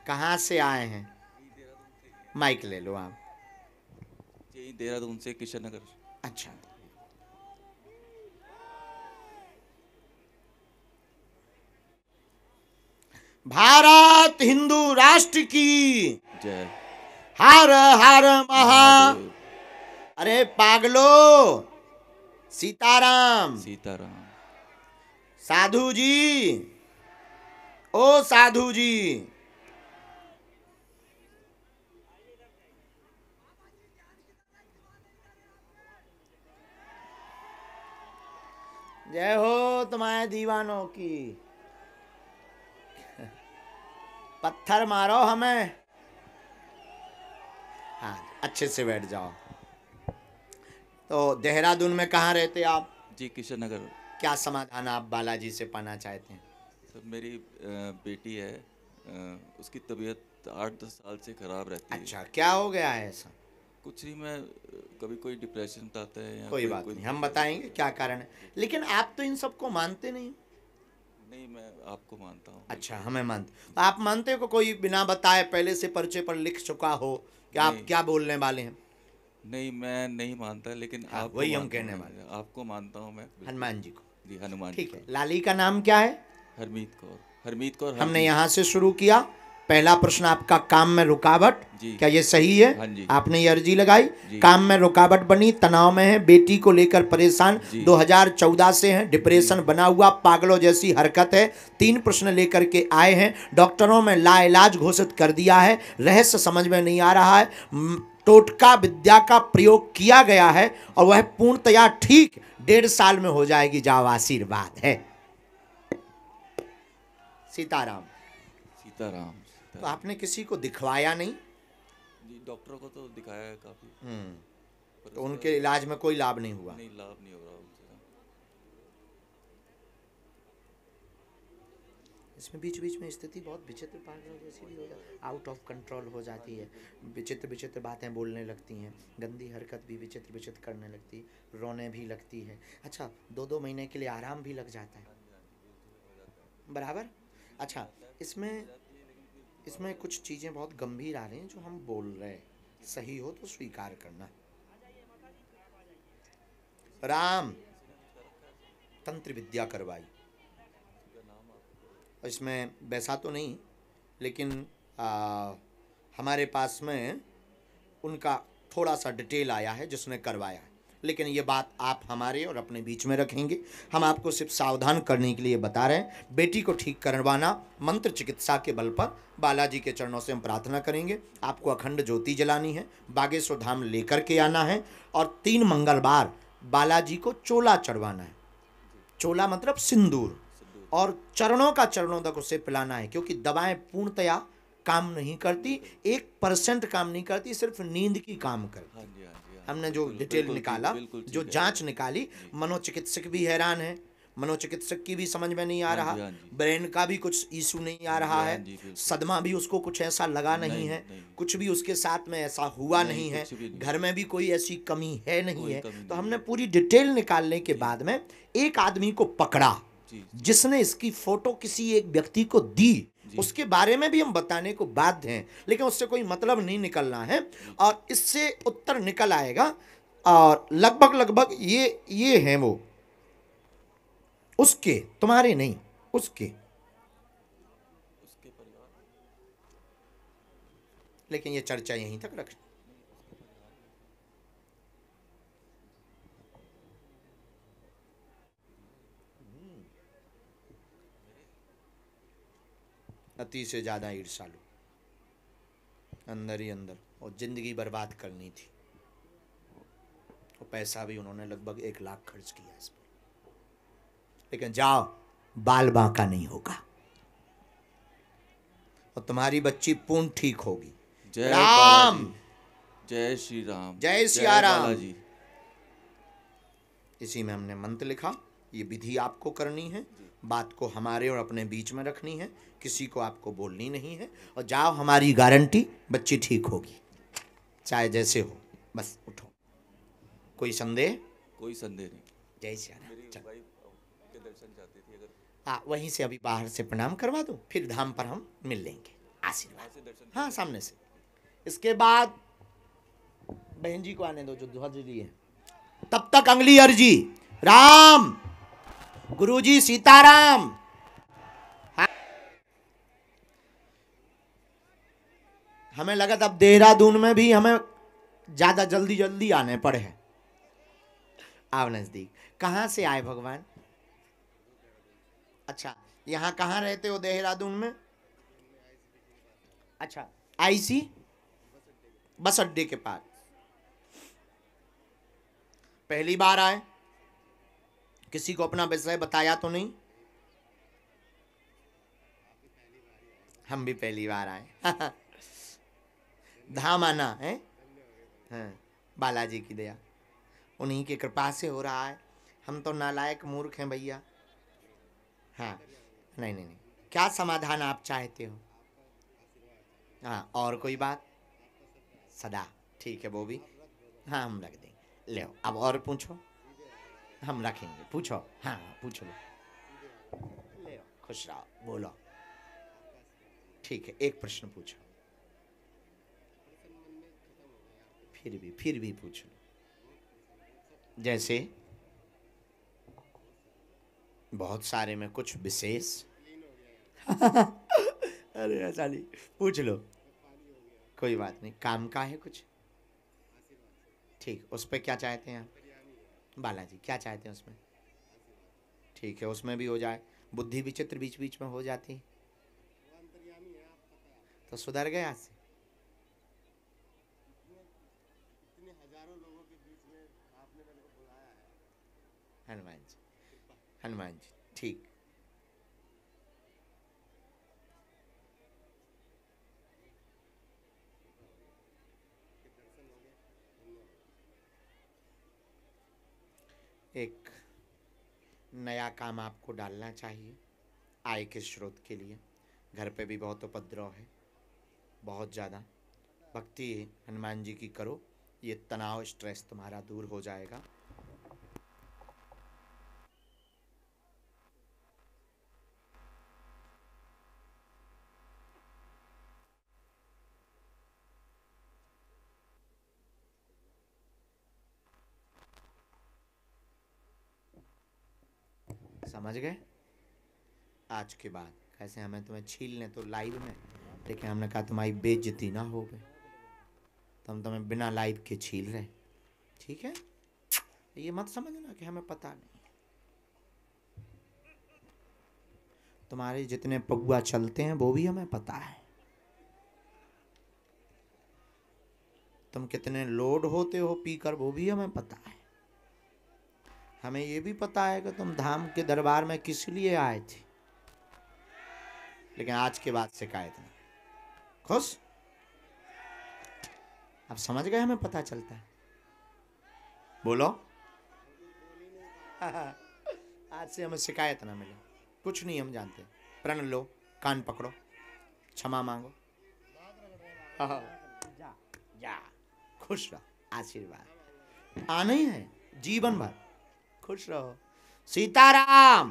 कहाँ से आए हैं? माइक ले लो आप। यही देहरादून से, किशन नगर। अच्छा, भारत हिंदू राष्ट्र की जय। हर हर महा। महादेव। अरे पागलो, सीताराम। सीताराम। साधु जी, ओ साधु जी, जय हो तुम्हारे दीवानों की। पत्थर मारो हमें। हाँ, अच्छे से बैठ जाओ। तो देहरादून में कहाँ रहते आप? जी, किशन नगर। क्या समाधान आप बालाजी से पाना चाहते हैं? सर, मेरी बेटी है, उसकी तबीयत 8-10 साल से ख़राब रहती है। अच्छा, क्या हो गया है ऐसा? कुछ नहीं, मैं कभी कोई डिप्रेशन आता है या कोई बात नहीं, हम बताएंगे क्या कारण है, लेकिन आप तो इन सबको मानते नहीं। नहीं, मैं आपको मानता हूँ। अच्छा, हमें मानते तो आप मानते हो कि कोई बिना बताए पहले से पर्चे पर लिख चुका हो कि आप नहीं। क्या बोलने वाले हैं? नहीं, मैं नहीं मानता, लेकिन हाँ, आपको वही हम मानता हूँ। कहने वाले। आपको मानता हूँ मैं, बिल्कुल। हनुमान जी को। जी, हनुमान जी ठीक को। है, लाली का नाम क्या है? हरमीत कौर। हरमीत कौर, हमने हरदीप। यहाँ से शुरू किया। पहला प्रश्न आपका, काम में रुकावट। जी। क्या ये सही है? हाँ जी। आपने ये अर्जी लगाई। जी। काम में रुकावट बनी, तनाव में है, बेटी को लेकर परेशान, जी। 2014 से है, डिप्रेशन बना हुआ, पागलों जैसी हरकत है। 3 प्रश्न लेकर के आए हैं। डॉक्टरों में लाइलाज घोषित कर दिया है, रहस्य समझ में नहीं आ रहा है। टोटका विद्या का प्रयोग किया गया है और वह पूर्णतया ठीक 1.5 साल में हो जाएगी। जाओ, आशीर्वाद है। सीताराम। सीताराम। तो आपने किसी को दिखवाया नहीं? जी, डॉक्टरों को तो दिखाया है काफ़ी, पर तो उसका उनके इलाज में कोई लाभ नहीं हुआ? नहीं, लाभ नहीं हो रहा उनसे। इसमें बीच बीच में स्थिति बहुत विचित्र, पागलों जैसी भी हो जाती, आउट ऑफ कंट्रोल हो जाती है। विचित्र विचित्र बातें बोलने लगती हैं, गंदी हरकत भी विचित्र विचित्र करने लगती, रोने भी लगती है। अच्छा, 2-2 महीने के लिए आराम भी लग जाता है, बराबर। अच्छा, इसमें कुछ चीज़ें बहुत गंभीर आ रही हैं जो हम बोल रहे हैं, सही हो तो स्वीकार करना। राम, तंत्र विद्या करवाई। इसमें वैसा तो नहीं, लेकिन हमारे पास में उनका थोड़ा सा डिटेल आया है जिसने करवाया है, लेकिन ये बात आप हमारे और अपने बीच में रखेंगे। हम आपको सिर्फ सावधान करने के लिए बता रहे हैं। बेटी को ठीक करवाना, मंत्र चिकित्सा के बल पर बालाजी के चरणों से हम प्रार्थना करेंगे। आपको अखंड ज्योति जलानी है, बागेश्वर धाम लेकर के आना है और 3 मंगलवार बालाजी को चोला चढ़वाना है। चोला मतलब सिंदूर, और चरणों का चरणों तक उसे पिलाना है, क्योंकि दवाएं पूर्णतया काम नहीं करती, 1% काम नहीं करती, सिर्फ नींद की काम करती। हाँ जी, हाँ जी, हाँ। हमने जो बिल्कुल, डिटेल बिल्कुल निकाला, ठीक, बिल्कुल जो ठीक है। जांच निकाली, जी। मनोचिकित्सक भी हैरान है, मनोचिकित्सक की भी समझ में नहीं आ हाँ रहा, जी, हाँ जी। ब्रेन का भी कुछ इशू नहीं आ हाँ जी, रहा हाँ है, जी, बिल्कुल। सदमा भी उसको कुछ ऐसा लगा नहीं है, नहीं। कुछ भी उसके साथ में ऐसा हुआ नहीं है, कुछ भी नहीं। घर में भी कोई ऐसी कमी है नहीं कोई है। कमी तो नहीं हमने है। पूरी डिटेल निकालने के बाद में एक आदमी को पकड़ा, जी। जिसने इसकी फोटो किसी एक व्यक्ति को दी। जी। उसके बारे में भी हम बताने को बाध्य हैं, लेकिन उससे कोई मतलब नहीं निकलना है, और इससे उत्तर निकल आएगा। और लगभग ये हैं वो, उसके, तुम्हारे नहीं, उसके। उसके परिवार। लेकिन ये चर्चा यहीं तक रख। अति से ज्यादा ईर्ष्यालु, अंदर ही अंदर, और जिंदगी बर्बाद करनी थी, और पैसा भी उन्होंने लगभग 1 लाख खर्च किया इस पर। लेकिन जाओ, बाल बांका नहीं होगा, और तुम्हारी बच्ची पूर्ण ठीक होगी। जय राम, बालाजी। जय श्री राम। जय सिया राम। बालाजी। इसी में हमने मंत्र लिखा। ये विधि आपको करनी है, बात को हमारे और अपने बीच में रखनी है, किसी को आपको बोलनी नहीं है। और जाओ, हमारी गारंटी, बच्ची ठीक होगी, चाहे जैसे हो, बस उठो। कोई संदेह? कोई संदेह नहीं। जय सिया राम। मेरी वाइफ के दर्शन चाहती थी, अगर हाँ, वहीं से अभी बाहर से प्रणाम करवा दो, फिर धाम पर हम मिल लेंगे। आशीर्वाद। हाँ, सामने से। इसके बाद बहन जी को आने दो जो ध्वज लिए। तब तक अगली अर्जी, राम गुरुजी सीताराम। हाँ। हमें लगा तब देहरादून में भी हमें ज्यादा जल्दी जल्दी आने पड़े हैं। आओ नजदीक। कहां से आए भगवान? अच्छा, यहां कहां रहते हो देहरादून में? अच्छा, आईसी बस अड्डे के पास। पहली बार आए? किसी को अपना विषय बताया तो नहीं? हम भी पहली बार आए। धाम आना है। हाँ, बालाजी की दया, उन्हीं की कृपा से हो रहा है। हम तो नालायक मूर्ख हैं भैया। हाँ, नहीं नहीं नहीं, क्या समाधान आप चाहते हो? हाँ, और कोई बात? सदा ठीक है, वो भी। हाँ, हम रख देंगे। ले अब और पूछो। हम रखेंगे, पूछो। हाँ, पूछ लो। ले खुश रहो, बोलो। ठीक है, एक प्रश्न पूछो। फिर भी पूछो। जैसे बहुत सारे में कुछ विशेष। अरे ऐसा नहीं, पूछ लो। कोई बात नहीं, काम का है कुछ? ठीक, उस पर क्या चाहते हैं आप? बालाजी क्या चाहते हैं उसमें? ठीक है, उसमें भी हो जाए। बुद्धि विचित्र बीच बीच में हो जाती, तो सुधर गया से। हनुमान जी, हनुमान जी, ठीक। एक नया काम आपको डालना चाहिए आय के स्रोत के लिए। घर पे भी बहुत उपद्रव है, बहुत ज़्यादा। भक्ति हनुमान जी की करो, ये तनाव स्ट्रेस तुम्हारा दूर हो जाएगा। समझ गए? आज के बाद कैसे हमें तुम्हें छील लें तो लाइव में, लेकिन हमने कहा तुम्हारी बेइज्जती ना हो गई, तो हम तुम्हें बिना लाइव के छील रहे। ठीक है, ये मत समझना कि हमें पता नहीं। तुम्हारे जितने पगुआ चलते हैं वो भी हमें पता है। तुम कितने लोड होते हो पीकर वो भी हमें पता है। हमें ये भी पता है कि तुम धाम के दरबार में किस लिए आए थे, लेकिन आज के बाद शिकायत नहीं। खुश? अब समझ गए, हमें पता चलता है। बोलो। आज से हमें शिकायत ना मिले, कुछ नहीं हम जानते। प्रण लो, कान पकड़ो, क्षमा मांगो। जा जा, खुश रहो, आशीर्वाद आना ही है जीवन भर। खुश रहो। सीताराम।